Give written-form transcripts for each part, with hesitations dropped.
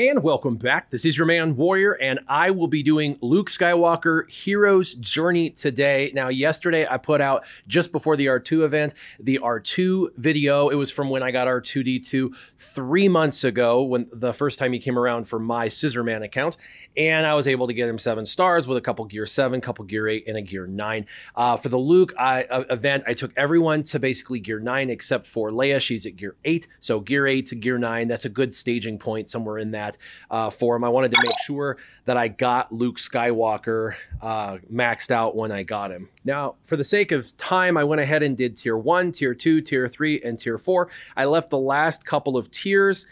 And welcome back. This is your man Warrior, and I will be doing Luke Skywalker Hero's Journey today. Now, yesterday I put out, just before the R2 event, the R2 video. It was from when I got R2D2 3 months ago, when the first time he came around for my Scissorman account, and I was able to get him 7 stars with a couple Gear 7, couple Gear 8, and a Gear 9. For the Luke event, I took everyone to basically Gear 9 except for Leia. She's at Gear 8, so Gear 8 to Gear 9, that's a good staging point somewhere in that. For him, I wanted to make sure that I got Luke Skywalker maxed out when I got him. Now, for the sake of time, I went ahead and did Tier 1, Tier 2, Tier 3, and Tier 4. I left the last couple of tiers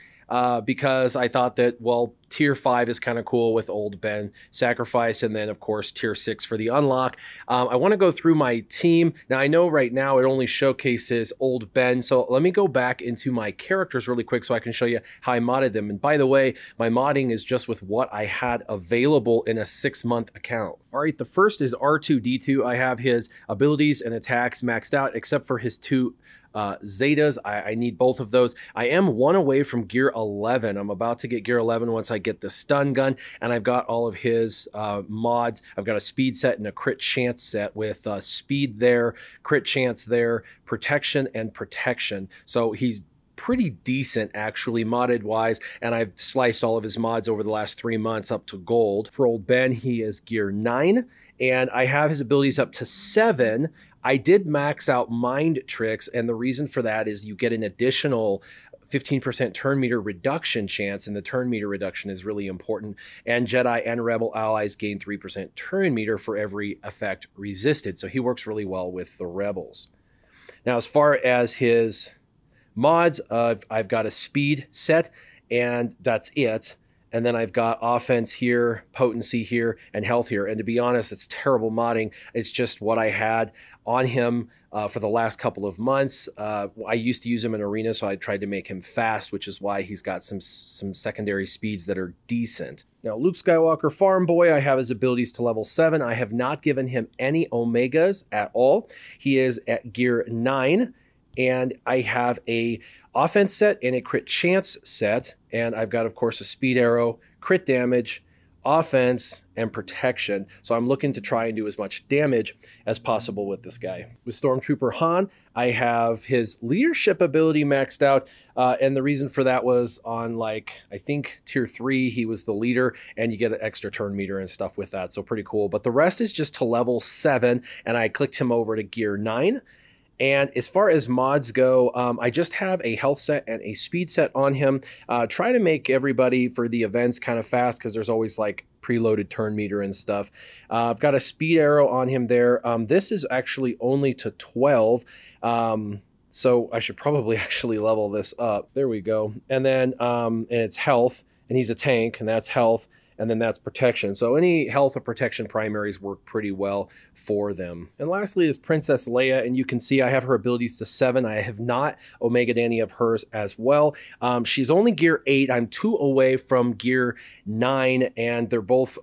because I thought that, well, Tier 5 is kind of cool with Old Ben Sacrifice, and then, of course, Tier 6 for the unlock. I want to go through my team. Now, I know right now it only showcases Old Ben, so let me go back into my characters really quick so I can show you how I modded them. And by the way, my modding is just with what I had available in a 6-month account. All right, the first is R2D2. I have his abilities and attacks maxed out, except for his 2 Zetas. I need both of those. I am 1 away from Gear 11. I'm about to get Gear 11 once I get the stun gun, and I've got all of his mods. I've got a speed set and a crit chance set with speed there, crit chance there, protection, and protection. So he's pretty decent actually modded wise, and I've sliced all of his mods over the last 3 months up to gold. For Old Ben, he is Gear 9, and I have his abilities up to 7. I did max out Mind Tricks, and the reason for that is you get an additional 15% turn meter reduction chance, and the turn meter reduction is really important. And Jedi and Rebel allies gain 3% turn meter for every effect resisted, so he works really well with the Rebels. Now, as far as his mods, I've got a speed set, and that's it. And then I've got offense here, potency here, and health here. And to be honest, it's terrible modding. It's just what I had on him for the last couple of months. I used to use him in arena, so I tried to make him fast, which is why he's got some secondary speeds that are decent. Now, Luke Skywalker Farm Boy, I have his abilities to level 7. I have not given him any Omegas at all. He is at Gear 9, and I have a offense set and a crit chance set, and I've got, of course, a speed arrow, crit damage, offense, and protection. So I'm looking to try and do as much damage as possible with this guy. With Stormtrooper Han, I have his leadership ability maxed out, and the reason for that was on, like, I think Tier 3, he was the leader, and you get an extra turn meter and stuff with that, so pretty cool. But the rest is just to level 7, and I clicked him over to Gear 9. And as far as mods go, I just have a health set and a speed set on him. Try to make everybody for the events kind of fast, because there's always like preloaded turn meter and stuff. I've got a speed arrow on him there. This is actually only to 12. So I should probably actually level this up. There we go. And then and it's health, and he's a tank, and that's health. And then that's protection. So any health or protection primaries work pretty well for them. And lastly is Princess Leia, and you can see I have her abilities to 7. I have not Omega'd any of hers as well. She's only Gear 8. I'm 2 away from Gear 9, and they're both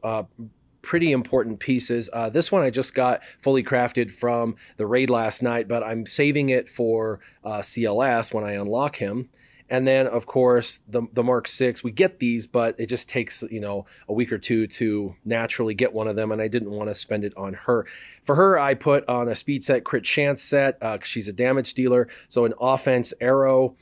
pretty important pieces. This one I just got fully crafted from the raid last night, but I'm saving it for CLS when I unlock him. And then, of course, the Mark 6, we get these, but it just takes, you know, a week or 2 to naturally get one of them, and I didn't want to spend it on her. For her, I put on a speed set, crit chance set, 'cause she's a damage dealer, so an offense arrow,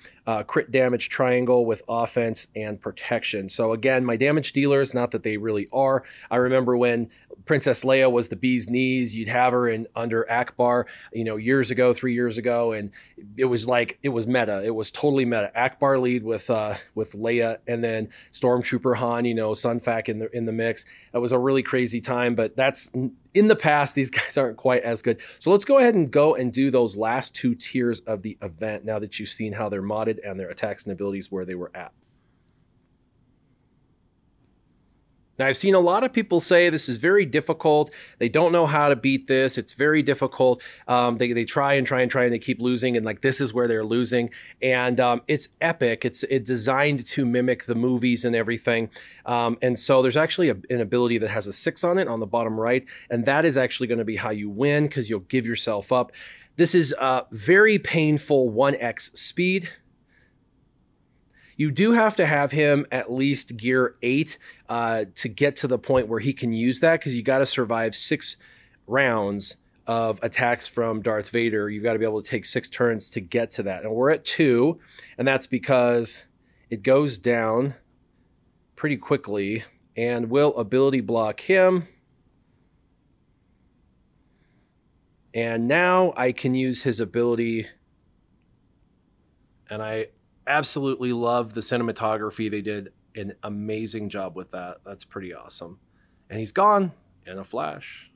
crit damage triangle with offense and protection. So again, my damage dealers, not that they really are. I remember when Princess Leia was the bee's knees, you'd have her in under Akbar, you know, years ago, 3 years ago, and it was like, it was meta. It was totally meta. Akbar lead with Leia, and then Stormtrooper Han, you know, Sunfac in the mix. That was a really crazy time, but that's in the past. These guys aren't quite as good. So let's go ahead and go and do those last 2 tiers of the event now that you've seen how they're modded and their attacks and abilities where they were at. Now, I've seen a lot of people say this is very difficult. They don't know how to beat this. It's very difficult. They try and they keep losing, and like this is where they're losing. And it's epic. It's designed to mimic the movies and everything. And so there's actually an ability that has a 6 on it on the bottom right, and that is actually going to be how you win, because you'll give yourself up. This is very painful 1x speed. You do have to have him at least gear 8 to get to the point where he can use that, because you got to survive 6 rounds of attacks from Darth Vader. You've got to be able to take 6 turns to get to that. And we're at 2, and that's because it goes down pretty quickly. And will ability block him. And now I can use his ability. And I absolutely love the cinematography. They did an amazing job with that. That's pretty awesome. And he's gone in a flash.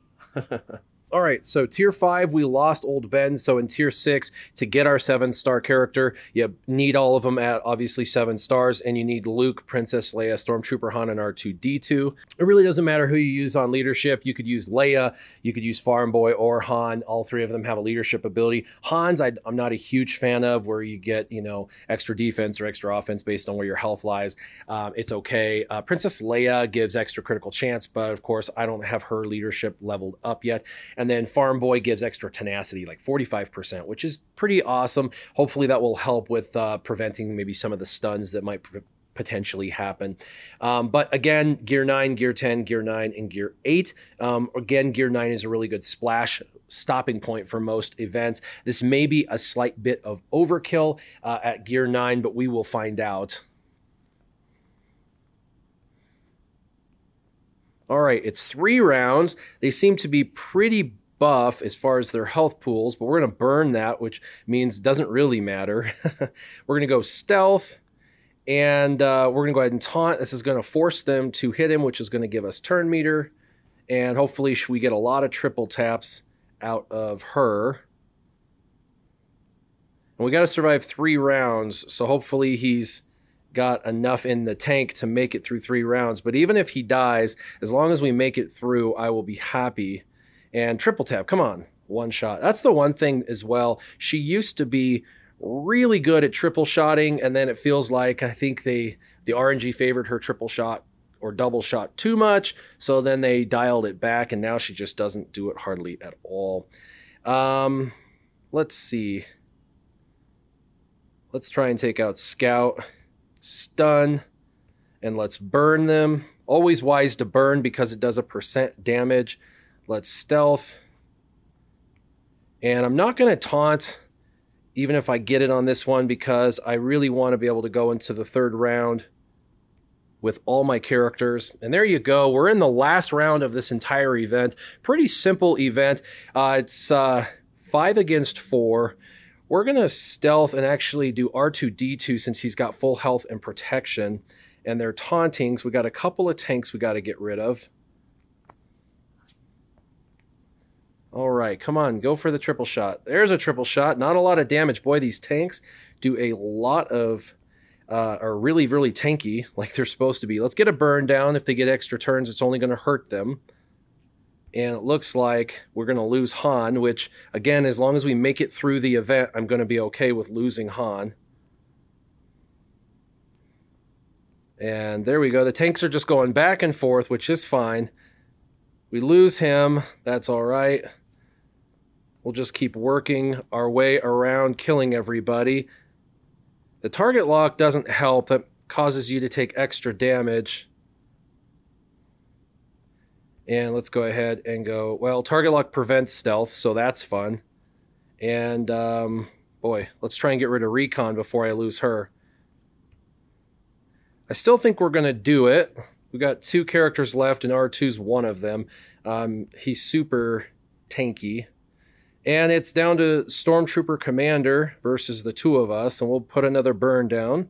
All right, so tier 5, we lost Old Ben. So in tier 6, to get our 7-star character, you need all of them at obviously 7 stars, and you need Luke, Princess Leia, Stormtrooper Han, and R2-D2. It really doesn't matter who you use on leadership. You could use Leia, you could use Farm Boy, or Han. All 3 of them have a leadership ability. Han's I'm not a huge fan of, where you get, you know, extra defense or extra offense based on where your health lies. It's okay. Princess Leia gives extra critical chance, but of course I don't have her leadership leveled up yet. And then Farm Boy gives extra tenacity, like 45%, which is pretty awesome. Hopefully that will help with preventing maybe some of the stuns that might potentially happen. But again, Gear 9, Gear 10, Gear 9, and Gear 8. Again, Gear 9 is a really good splash stopping point for most events. This may be a slight bit of overkill at Gear 9, but we will find out. All right, it's 3 rounds. They seem to be pretty buff as far as their health pools, but we're going to burn that, which means it doesn't really matter. We're going to go stealth, and we're going to go ahead and taunt. This is going to force them to hit him, which is going to give us turn meter, and hopefully we get a lot of triple taps out of her. And we got to survive 3 rounds, so hopefully he's got enough in the tank to make it through 3 rounds. But even if he dies, as long as we make it through, I will be happy. And triple tap, come on, 1 shot. That's the one thing as well. She used to be really good at triple shotting, and then it feels like I think the RNG favored her triple shot or double shot too much, so then they dialed it back, and now she just doesn't do it hardly at all. Let's see. Let's try and take out Scout, stun, and let's burn them. Always wise to burn because it does a % damage. Let's stealth. And I'm not going to taunt, even if I get it on this one, because I really want to be able to go into the 3rd round with all my characters. And there you go. We're in the last round of this entire event. Pretty simple event. It's 5 against 4. We're going to stealth and actually do R2-D2 since he's got full health and protection. And they're taunting, so we got a couple of tanks we got to get rid of. All right, come on, go for the triple shot. There's a triple shot. Not a lot of damage. Boy, these tanks do a lot of, are really, really tanky, like they're supposed to be. Let's get a burn down. If they get extra turns, it's only going to hurt them. And it looks like we're going to lose Han, which, again, as long as we make it through the event, I'm going to be okay with losing Han. And there we go. The tanks are just going back and forth, which is fine. We lose him. That's all right. We'll just keep working our way around, killing everybody. The target lock doesn't help. That causes you to take extra damage. And let's go ahead and go, well, target lock prevents stealth, so that's fun. And, boy, let's try and get rid of Recon before I lose her. I still think we're going to do it. We've got 2 characters left, and R2's one of them. He's super tanky. And it's down to Stormtrooper Commander versus the 2 of us, and we'll put another burn down.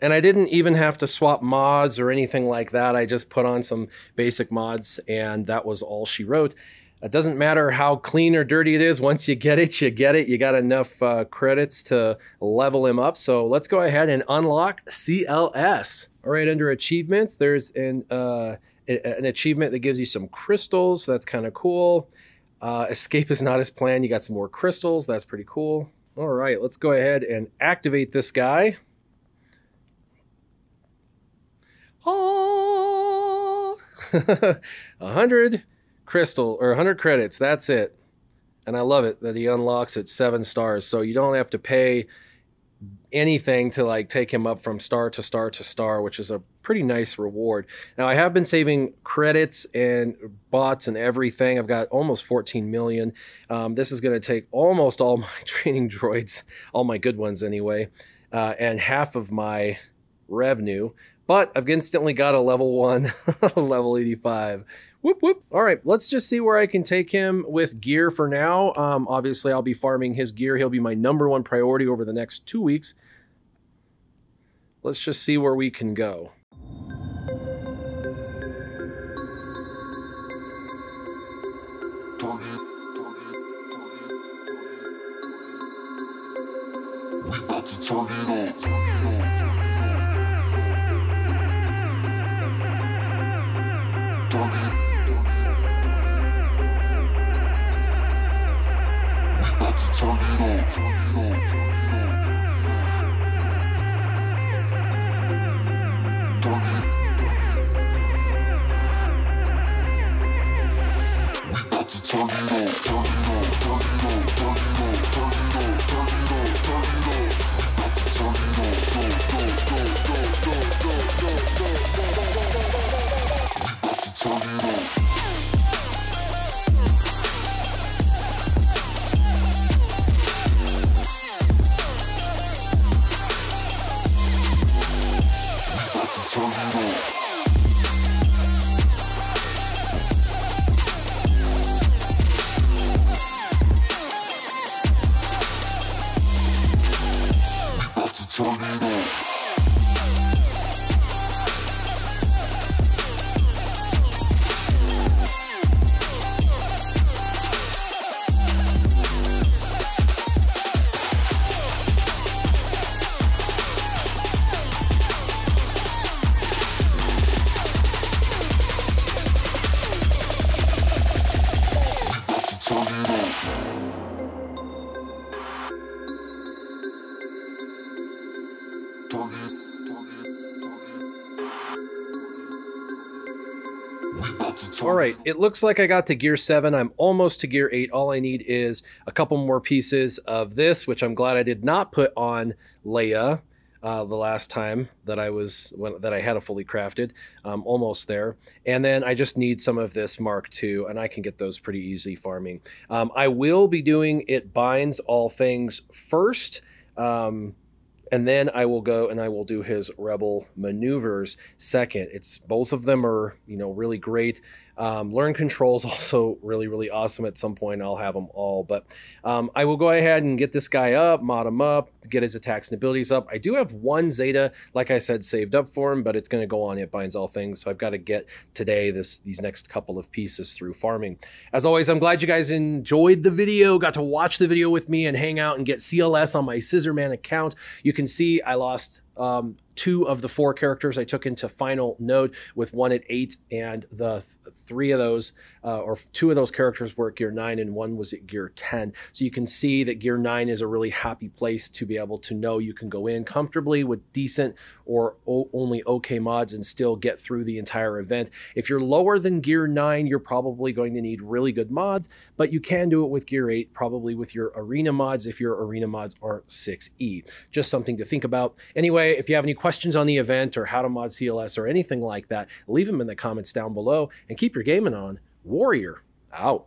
And I didn't even have to swap mods or anything like that. I just put on some basic mods, and that was all she wrote. It doesn't matter how clean or dirty it is. Once you get it, you get it. You got enough credits to level him up. So let's go ahead and unlock CLS. All right, under achievements, there's an achievement that gives you some crystals. That's kind of cool. Escape is not as planned. You got some more crystals. That's pretty cool. All right, let's go ahead and activate this guy. Oh, 100 crystal or 100 credits. That's it. And I love it that he unlocks at 7 stars. So you don't have to pay anything to like take him up from star to star to star, which is a pretty nice reward. Now I have been saving credits and bots and everything. I've got almost 14 million. This is going to take almost all my training droids, all my good ones anyway, and half of my revenue. But I've instantly got a level 1, level 85. Whoop, whoop. All right, let's just see where I can take him with gear for now. Obviously, I'll be farming his gear. He'll be my #1 priority over the next 2 weeks. Let's just see where we can go. We about to turn it on. All right, it looks like I got to gear 7. I'm almost to gear 8. All I need is a couple more pieces of this, which I'm glad I did not put on Leia the last time that I had a fully crafted. Almost there. And then I just need some of this Mark II, and I can get those pretty easy farming. I will be doing it binds all things first. And then I will go and I will do his rebel maneuvers second. It's both of them are, really great. Learn controls also really awesome. At some point I'll have them all, but I will go ahead and get this guy up, mod him up, get his attacks and abilities up. I do have 1 Zeta, like I said, saved up for him, but it's going to go on It Binds All Things, so I've got to get today these next couple of pieces through farming. As always, I'm glad you guys enjoyed the video, got to watch the video with me and hang out and get CLS on my Scissorman account. You can see I lost 2 of the 4 characters I took into final node, with 1 at 8, and the 3 of those, or 2 of those characters were at gear 9 and 1 was at gear 10. So you can see that gear 9 is a really happy place to be able to know you can go in comfortably with decent or only okay mods and still get through the entire event. If you're lower than gear 9, you're probably going to need really good mods, but you can do it with gear 8, probably with your arena mods if your arena mods aren't 6E. Just something to think about. Anyway, if you have any questions on the event or how to mod CLS or anything like that, leave them in the comments down below and keep your gaming on. Warrior out.